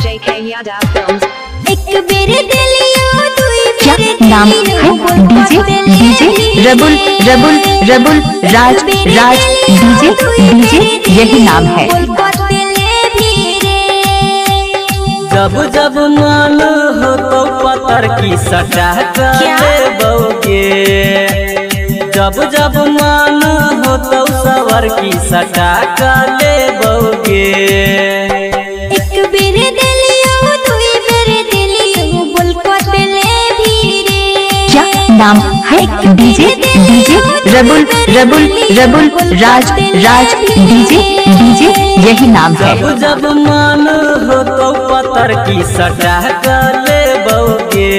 एक बेर दिलियो दुई क्या नाम है? डीजे रबुल रबुल रबुल राज राज डीजे यही नाम है। जब जब मन हो तो पत्थर की सटा कर बोगे, जब जब मन हो तो सवर की सटा कर बोगे। एक बेर दिलियो दुई बेर दिलियो बोल को दिले भी रे। क्या नाम है? डीजे रबुल रबुल रबुल राज राज डीजे यही नाम है। जब जब मन हो तो पत्थर की सटा कर बोगे,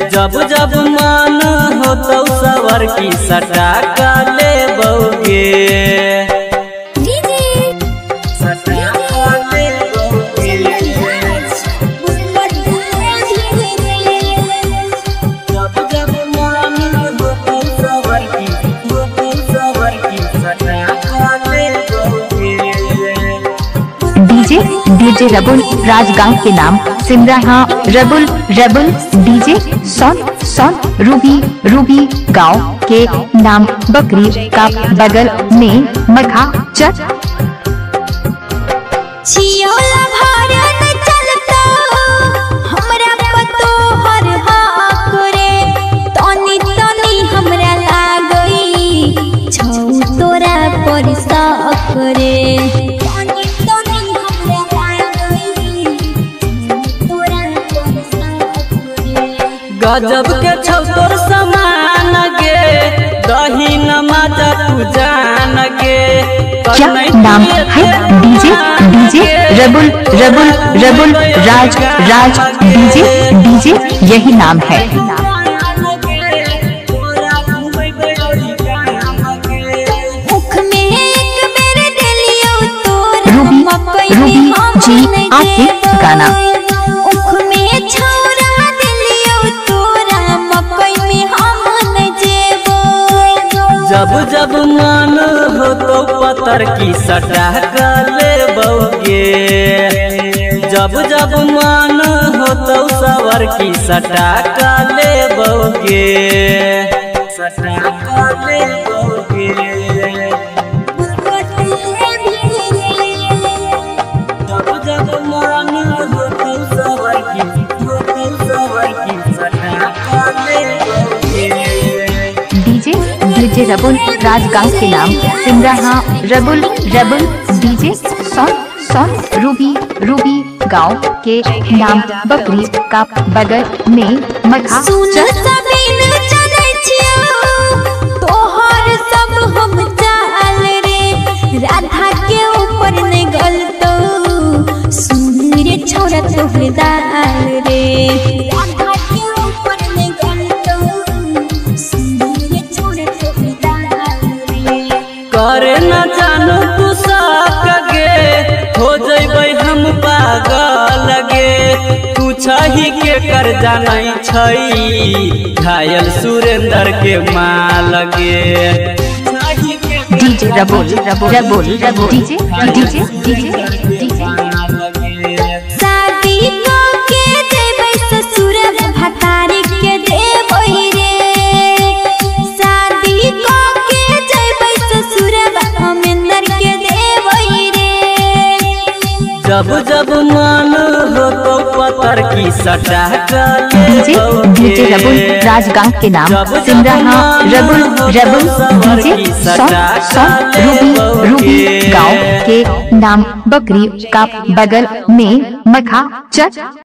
जब जब मन हो तो सवर की सटा कर बोगे। डीजे रबुल राज गांव के नाम सिमराहा रबुल रबुल डीजे सोन रूबी गांव के नाम बकरी का बगल में मखा चट। छियोला भारत चलता हमरा पतो हर हाक रे, तनी तनी हमरा लागई छौ तोरा पर साक रे। गजब के छौ तोर समान गे, दही नमाजा तू जान गे। क्या नाम है? डीजे रबुल रबुल रबुल राज राज डीजे यही नाम है। रूबी जी आपके गाना जब जब मन हो तो पत्थर की सटा कर बोगे, जब जब मन हो तो सवर की सटा कर बोगे। सटा कर बोगे, जब जब मन हो तो सवर की सटा कर बोगे। डीजे रबुल राज गांव के नाम सिमराहा रबुल रबुल डीजे सोन रूबी गांव के नाम बकरी का बगल में मखा चट। तोहर सब हम चाल रे, राधा के ऊपर ने गलतो सुन रे छोरा तोहर दाल रे। राधा के ऊपर ने गलतो सुन रे छोरा तोहर दाल रे। करे न जानू तू सके, हो जइबै हम पागल गे। तू छही के कर जानै छई, घायल सुरेंद्र के माल गे। डीजे रबुल रबुल डीजे शादी के देबै ससुर भतारी के देबै रे। शादी के देबै ससुर अमेंदर के देबै रे। जब जब मन हो तो पत्थर की सटा कर डीजे रबुल राज गांव के नाम सिमराहा रबुल रबुल डीजे सोन रूबी गांव के नाम बकरी का बगल में मखा चट।